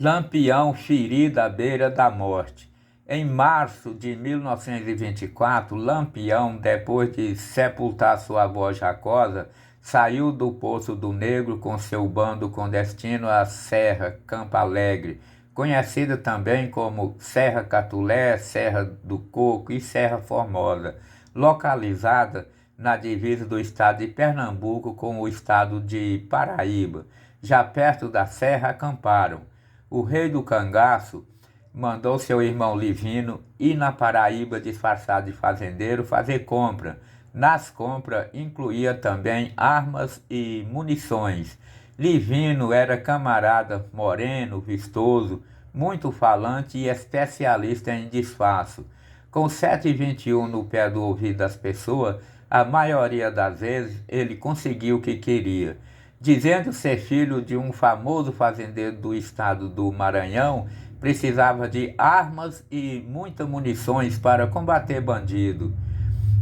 Lampião ferido à beira da morte. Em março de 1924, Lampião, depois de sepultar sua avó Jacosa, saiu do Poço do Negro com seu bando com destino à Serra Campo Alegre, conhecida também como Serra Catulé, Serra do Coco e Serra Formosa, localizada na divisa do estado de Pernambuco com o estado de Paraíba. Já perto da serra acamparam. O rei do cangaço mandou seu irmão Livino ir na Paraíba disfarçado de fazendeiro fazer compra. Nas compras incluía também armas e munições. Livino era camarada moreno, vistoso, muito falante e especialista em disfarço. Com 7,21 no pé do ouvido das pessoas, a maioria das vezes ele conseguiu o que queria. Dizendo ser filho de um famoso fazendeiro do estado do Maranhão, precisava de armas e muitas munições para combater bandido.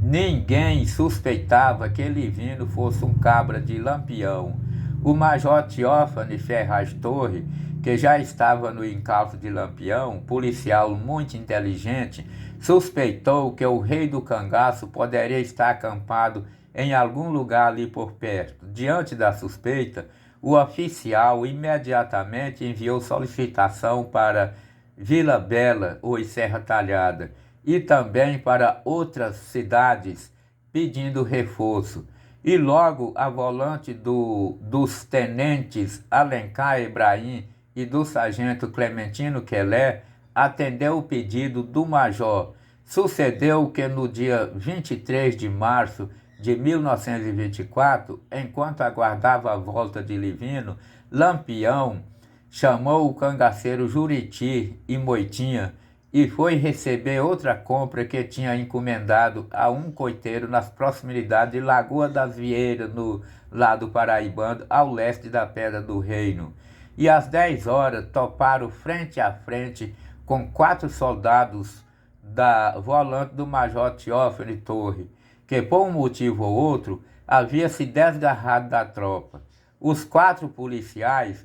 Ninguém suspeitava que Livino fosse um cabra de Lampião. O major Teófane Ferraz Torre, que já estava no encalço de Lampião, policial muito inteligente, suspeitou que o rei do cangaço poderia estar acampado em algum lugar ali por perto. Diante da suspeita, o oficial imediatamente enviou solicitação para Vila Bela ou Serra Talhada e também para outras cidades pedindo reforço. E logo a volante dos tenentes Alencar Ibrahim e do sargento Clementino Quelé atendeu o pedido do major. Sucedeu que no dia 23 de março de 1924, enquanto aguardava a volta de Livino, Lampião chamou o cangaceiro Juriti e Moitinha e foi receber outra compra que tinha encomendado a um coiteiro nas proximidades de Lagoa das Vieiras, no lado paraibano, ao leste da Pedra do Reino. E às 10 horas toparam frente a frente com 4 soldados da volante do major Teófane Torre, que por um motivo ou outro havia se desgarrado da tropa. Os 4 policiais,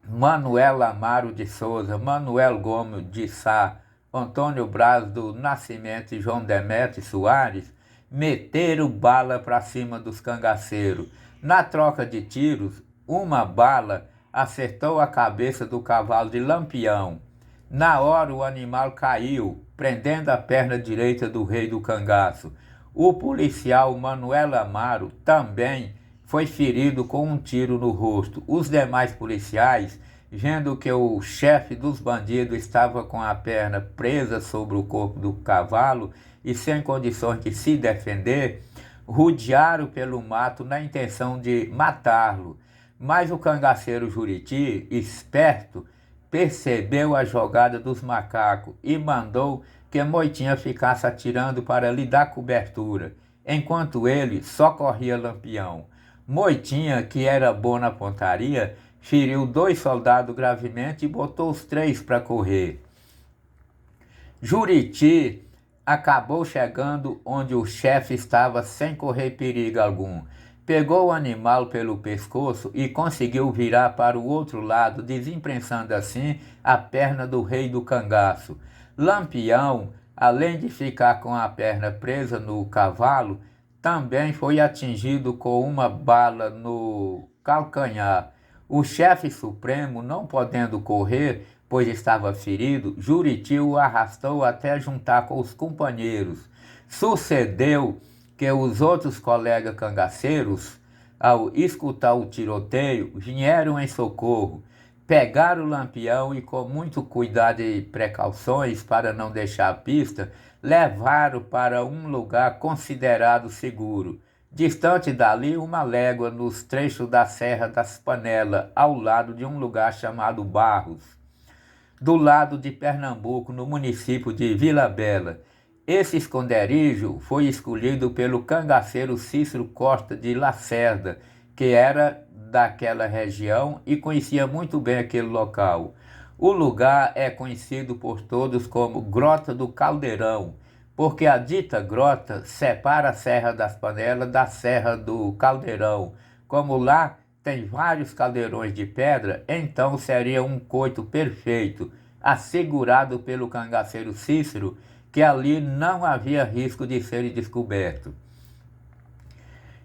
Manuel Amaro de Souza, Manuel Gomes de Sá, Antônio Braz do Nascimento e João Demetrio Soares, meteram bala para cima dos cangaceiros. Na troca de tiros, uma bala acertou a cabeça do cavalo de Lampião. Na hora o animal caiu, prendendo a perna direita do rei do cangaço. O policial Manuel Amaro também foi ferido com um tiro no rosto. Os demais policiais, vendo que o chefe dos bandidos estava com a perna presa sobre o corpo do cavalo e sem condições de se defender, rodearam pelo mato na intenção de matá-lo. Mas o cangaceiro Juriti, esperto, percebeu a jogada dos macacos e mandou que Moitinha ficasse atirando para lhe dar cobertura, enquanto ele socorria Lampião. Moitinha, que era bom na pontaria, feriu 2 soldados gravemente e botou os 3 para correr. Juriti acabou chegando onde o chefe estava sem correr perigo algum. Pegou o animal pelo pescoço e conseguiu virar para o outro lado, desimprensando assim a perna do rei do cangaço. Lampião, além de ficar com a perna presa no cavalo, também foi atingido com uma bala no calcanhar. O chefe supremo, não podendo correr, pois estava ferido, Juriti o arrastou até juntar com os companheiros. Sucedeu que os outros colegas cangaceiros, ao escutar o tiroteio, vieram em socorro, pegaram o Lampião e, com muito cuidado e precauções para não deixar a pista, levaram para um lugar considerado seguro, distante dali 1 légua nos trechos da Serra das Panelas, ao lado de um lugar chamado Barros, do lado de Pernambuco, no município de Vila Bela. Esse esconderijo foi escolhido pelo cangaceiro Cícero Costa de Lacerda, que era daquela região e conhecia muito bem aquele local. O lugar é conhecido por todos como Grota do Caldeirão, porque a dita grota separa a Serra das Panelas da Serra do Caldeirão, como lá tem vários caldeirões de pedra, então seria um coito perfeito, assegurado pelo cangaceiro Cícero, que ali não havia risco de ser descoberto.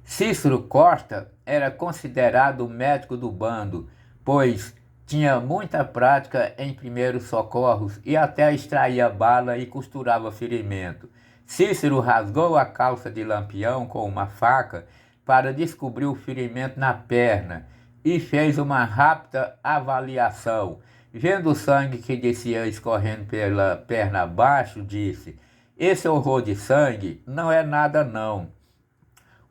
Cícero Costa era considerado o médico do bando, pois tinha muita prática em primeiros socorros e até extraía bala e costurava ferimento. Cícero rasgou a calça de Lampião com uma faca para descobrir o ferimento na perna e fez uma rápida avaliação. Vendo o sangue que descia escorrendo pela perna abaixo, disse: "Esse horror de sangue não é nada não.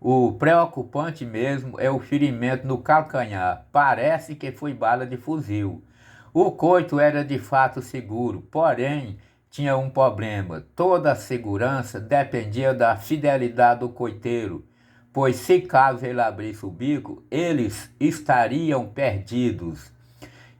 O preocupante mesmo é o ferimento no calcanhar. Parece que foi bala de fuzil." O coito era de fato seguro, porém tinha um problema. Toda a segurança dependia da fidelidade do coiteiro, pois se caso ele abrisse o bico, eles estariam perdidos.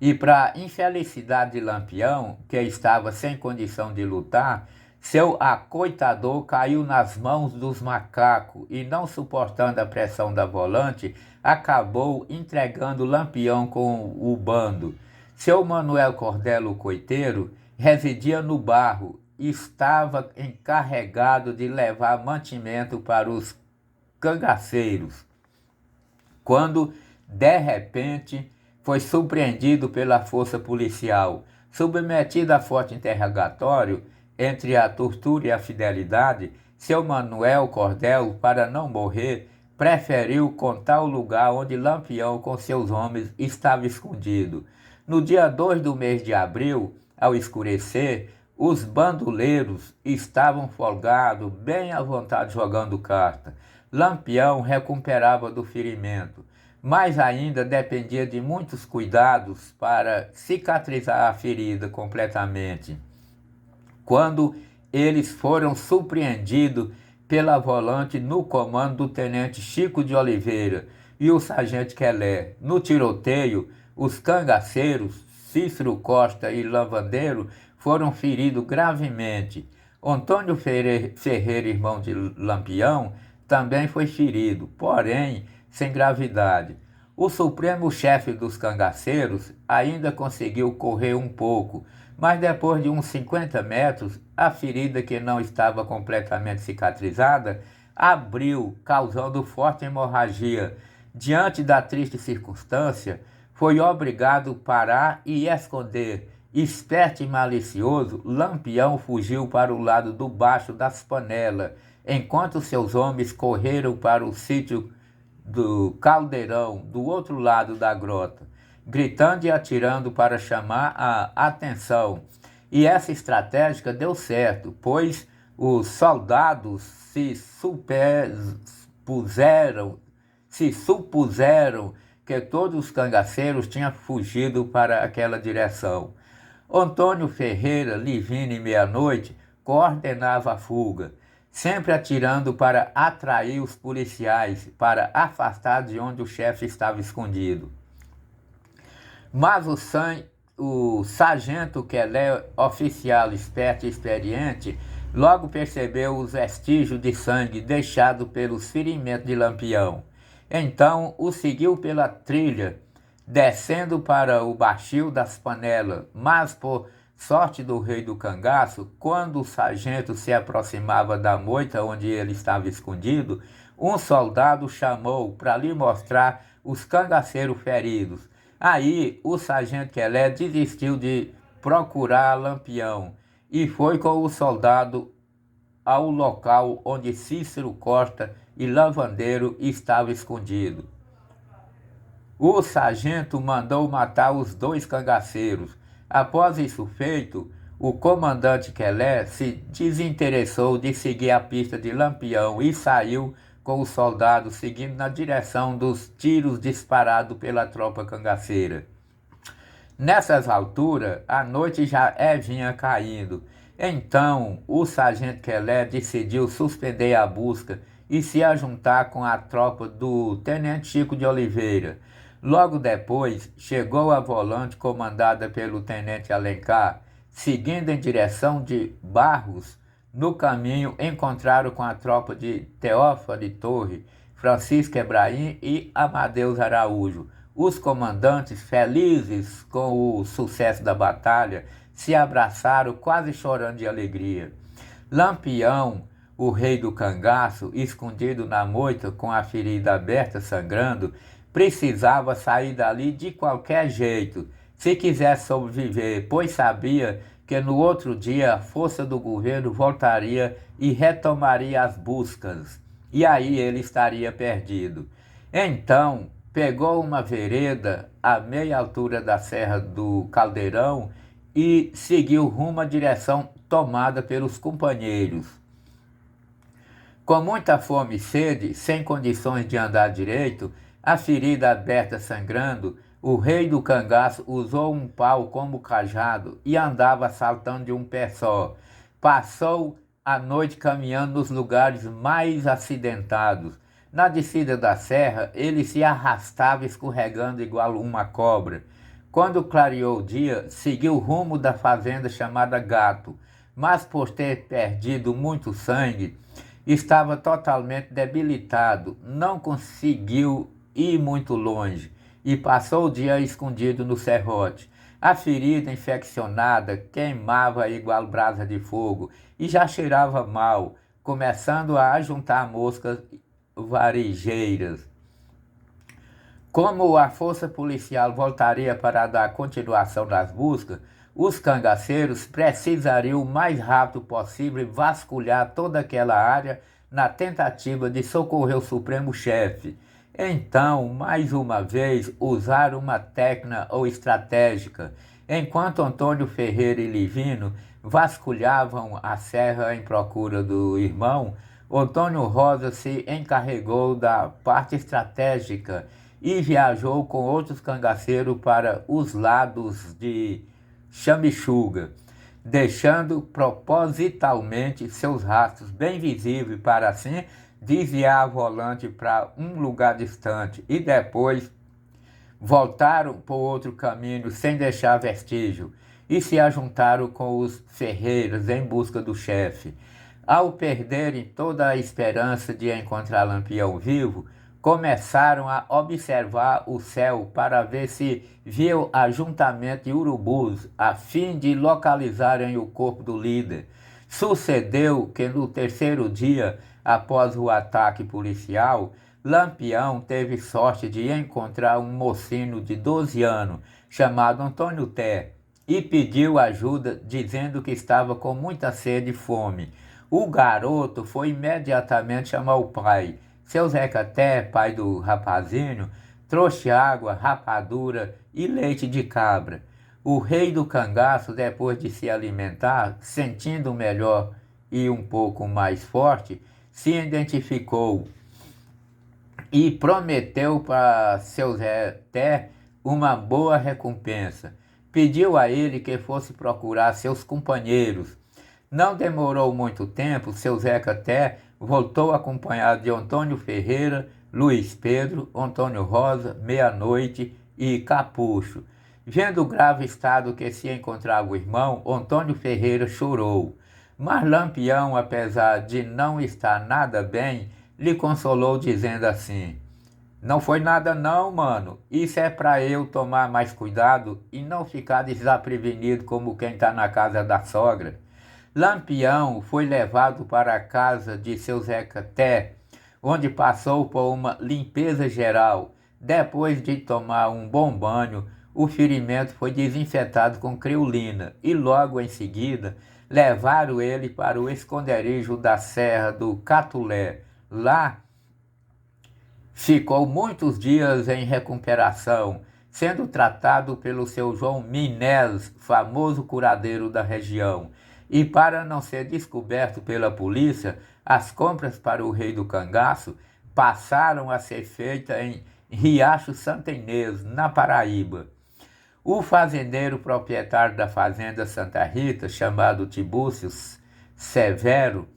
E para infelicidade de Lampião, que estava sem condição de lutar, seu acoitador caiu nas mãos dos macacos e, não suportando a pressão da volante, acabou entregando Lampião com o bando. Seu Manuel Cordelo, o coiteiro, residia no Barro e estava encarregado de levar mantimento para os cangaceiros, quando, de repente, foi surpreendido pela força policial. Submetido a forte interrogatório, entre a tortura e a fidelidade, seu Manuel Cordelo, para não morrer, preferiu contar o lugar onde Lampião com seus homens estava escondido. No dia 2 do mês de abril, ao escurecer, os bandoleiros estavam folgados, bem à vontade jogando carta. Lampião recuperava do ferimento, mas ainda dependia de muitos cuidados para cicatrizar a ferida completamente, quando eles foram surpreendidos pela volante no comando do tenente Chico de Oliveira e o sargento Quelé. No tiroteio, os cangaceiros Cícero Costa e Lavandeiro foram feridos gravemente. Antônio Ferreira, irmão de Lampião, também foi ferido, porém sem gravidade. O supremo chefe dos cangaceiros ainda conseguiu correr um pouco, mas depois de uns 50 metros, a ferida, que não estava completamente cicatrizada, abriu, causando forte hemorragia. Diante da triste circunstância, foi obrigado a parar e esconder. Esperto e malicioso, Lampião fugiu para o lado do baixo das panelas, enquanto seus homens correram para o sítio do Caldeirão, do outro lado da grota, gritando e atirando para chamar a atenção. E essa estratégia deu certo, pois os soldados se supuseram que todos os cangaceiros tinham fugido para aquela direção. Antônio Ferreira, Livine e Meia-Noite, coordenava a fuga, sempre atirando para atrair os policiais, para afastar de onde o chefe estava escondido. Mas o sargento Quelé, oficial esperto e experiente, logo percebeu os vestígios de sangue deixados pelos ferimentos de Lampião. Então o seguiu pela trilha, descendo para o baixio das panelas, mas por sorte do rei do cangaço, quando o sargento se aproximava da moita onde ele estava escondido, um soldado chamou para lhe mostrar os cangaceiros feridos. Aí o sargento Quelé desistiu de procurar Lampião e foi com o soldado ao local onde Cícero Costa e Lavandeiro estavam escondidos. O sargento mandou matar os 2 cangaceiros. Após isso feito, o comandante Quelé se desinteressou de seguir a pista de Lampião e saiu com os soldados seguindo na direção dos tiros disparados pela tropa cangaceira. Nessas alturas, a noite já vinha caindo. Então, o sargento Quelé decidiu suspender a busca e se ajuntar com a tropa do tenente Chico de Oliveira. Logo depois, chegou a volante comandada pelo tenente Alencar, seguindo em direção de Barros. No caminho, encontraram com a tropa de Teófilo Torre, Francisco Ebraim e Amadeus Araújo. Os comandantes, felizes com o sucesso da batalha, se abraçaram quase chorando de alegria. Lampião, o rei do cangaço, escondido na moita com a ferida aberta sangrando, precisava sair dali de qualquer jeito, se quisesse sobreviver, pois sabia que no outro dia a força do governo voltaria e retomaria as buscas, e aí ele estaria perdido. Então, pegou uma vereda a meia altura da Serra do Caldeirão e seguiu rumo à direção tomada pelos companheiros. Com muita fome e sede, sem condições de andar direito, a ferida aberta sangrando, o rei do cangaço usou um pau como cajado e andava saltando de um pé só. Passou a noite caminhando nos lugares mais acidentados. Na descida da serra, ele se arrastava escorregando igual uma cobra. Quando clareou o dia, seguiu o rumo da fazenda chamada Gato, mas por ter perdido muito sangue, estava totalmente debilitado, não conseguiu ir muito longe e passou o dia escondido no serrote. A ferida infeccionada queimava igual brasa de fogo e já cheirava mal, começando a ajuntar moscas varejeiras. Como a força policial voltaria para dar continuação das buscas, os cangaceiros precisariam o mais rápido possível vasculhar toda aquela área na tentativa de socorrer o Supremo Chefe. Então, mais uma vez, usaram uma técnica ou estratégica. Enquanto Antônio Ferreira e Livino vasculhavam a serra em procura do irmão, Antônio Rosa se encarregou da parte estratégica e viajou com outros cangaceiros para os lados de Xamixuga, deixando propositalmente seus rastros bem visíveis para assim desviar a volante para um lugar distante e depois voltaram por outro caminho sem deixar vestígio e se ajuntaram com os ferreiros em busca do chefe. Ao perderem toda a esperança de encontrar Lampião vivo, começaram a observar o céu para ver se viam ajuntamento de urubus, a fim de localizarem o corpo do líder. Sucedeu que no terceiro dia, após o ataque policial, Lampião teve sorte de encontrar um mocinho de 12 anos, chamado Antônio Té, e pediu ajuda, dizendo que estava com muita sede e fome. O garoto foi imediatamente chamar o pai. Seu Zeca Té, pai do rapazinho, trouxe água, rapadura e leite de cabra. O rei do cangaço, depois de se alimentar, sentindo melhor e um pouco mais forte, se identificou e prometeu para seu Zé Té uma boa recompensa. Pediu a ele que fosse procurar seus companheiros. Não demorou muito tempo, seu Zeca Té voltou acompanhado de Antônio Ferreira, Luiz Pedro, Antônio Rosa, Meia-Noite e Capucho. Vendo o grave estado que se encontrava o irmão, Antônio Ferreira chorou. Mas Lampião, apesar de não estar nada bem, lhe consolou dizendo assim: "Não foi nada não, mano. Isso é para eu tomar mais cuidado e não ficar desaprevenido como quem está na casa da sogra." Lampião foi levado para a casa de seu Zeca Té, onde passou por uma limpeza geral. Depois de tomar um bom banho, o ferimento foi desinfetado com creolina e logo em seguida levaram ele para o esconderijo da Serra do Catulé. Lá ficou muitos dias em recuperação, sendo tratado pelo seu João Minés, famoso curadeiro da região. E para não ser descoberto pela polícia, as compras para o rei do cangaço passaram a ser feitas em Riacho Santa Inês, na Paraíba. O fazendeiro proprietário da fazenda Santa Rita, chamado Tibúcio Severo,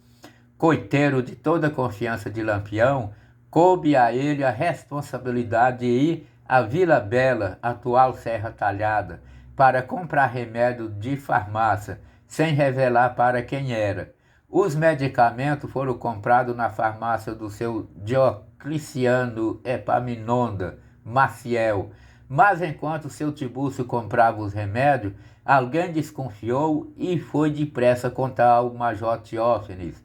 coiteiro de toda a confiança de Lampião, coube a ele a responsabilidade de ir à Vila Bela, atual Serra Talhada, para comprar remédio de farmácia, sem revelar para quem era. Os medicamentos foram comprados na farmácia do seu Diocleciano Epaminonda Maciel, Mas enquanto seu Tibúrcio comprava os remédios, alguém desconfiou e foi depressa contar ao Major Teófanes.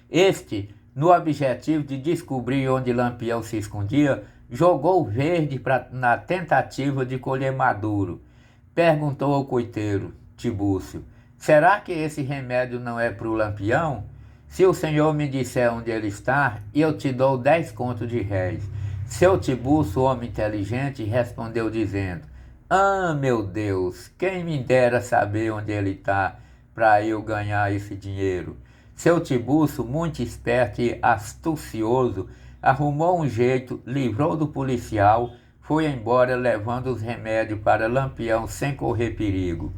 Este, no objetivo de descobrir onde Lampião se escondia, jogou verde na tentativa de colher maduro. Perguntou ao coiteiro, Tibúrcio: será que esse remédio não é para o Lampião? Se o senhor me disser onde ele está, eu te dou 10 contos de réis. Seu Tibúrcio, homem inteligente, respondeu dizendo: ah, meu Deus, quem me dera saber onde ele está para eu ganhar esse dinheiro. Seu Tibúrcio, muito esperto e astucioso, arrumou um jeito, livrou do policial, foi embora levando os remédios para Lampião sem correr perigo.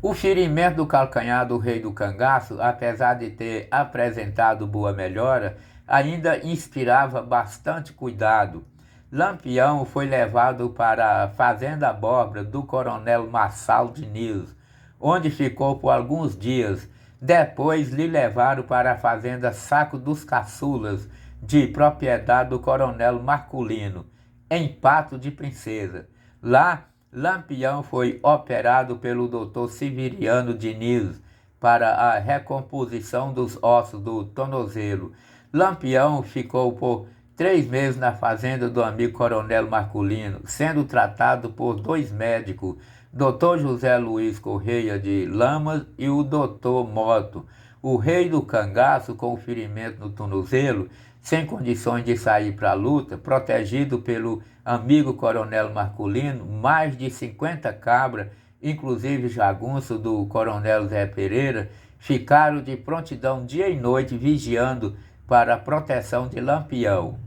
O ferimento do calcanhar do rei do cangaço, apesar de ter apresentado boa melhora, ainda inspirava bastante cuidado. Lampião foi levado para a fazenda Abóbora do coronel Marçal Diniz, onde ficou por alguns dias. Depois lhe levaram para a fazenda Saco dos Caçulas, de propriedade do coronel Marculino, em Pato de Princesa. Lá, Lampião foi operado pelo Dr. Severiano Diniz para a recomposição dos ossos do tornozelo. Lampião ficou por 3 meses na fazenda do amigo coronel Marculino, sendo tratado por 2 médicos, Dr. José Luiz Correia de Lamas e o Dr. Moto. O rei do cangaço, com o ferimento no tornozelo, sem condições de sair para a luta, protegido pelo amigo coronel Marculino, mais de 50 cabras, inclusive jagunço do coronel Zé Pereira, ficaram de prontidão dia e noite vigiando para a proteção de Lampião.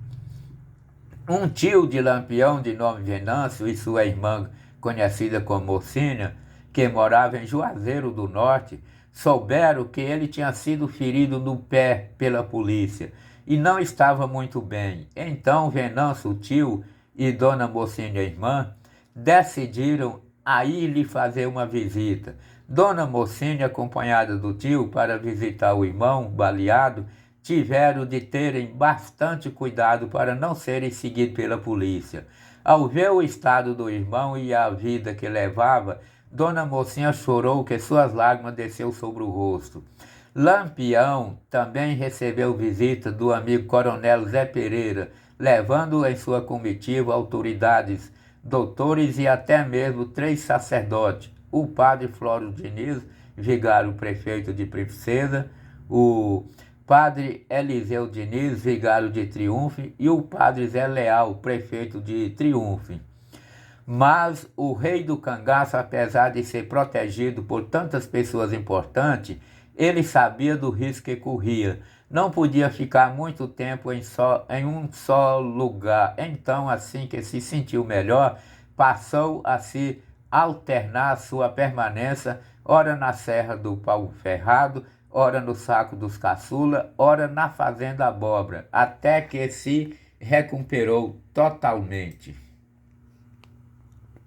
Um tio de Lampião, de nome Venâncio, e sua irmã, conhecida como Mocínia, que morava em Juazeiro do Norte, souberam que ele tinha sido ferido no pé pela polícia e não estava muito bem. Então Venâncio, o tio, e Dona Mocínia, a irmã, decidiram a ir lhe fazer uma visita. Dona Mocínia, acompanhada do tio para visitar o irmão baleado, tiveram de terem bastante cuidado para não serem seguidos pela polícia. Ao ver o estado do irmão e a vida que levava, Dona Mocinha chorou que suas lágrimas desceram sobre o rosto. Lampião também recebeu visita do amigo coronel Zé Pereira, levando em sua comitiva autoridades, doutores e até mesmo 3 sacerdotes, o padre Flório Diniz, vigário prefeito de Princesa, o padre Eliseu Diniz, vigário de Triunfo, e o padre Zé Leal, prefeito de Triunfo. Mas o rei do cangaço, apesar de ser protegido por tantas pessoas importantes, ele sabia do risco que corria. Não podia ficar muito tempo em um só lugar. Então, assim que se sentiu melhor, passou a se alternar sua permanência, ora na Serra do Pau Ferrado, ora no Saco dos Caçula, ora na Fazenda Abóbora, até que se recuperou totalmente.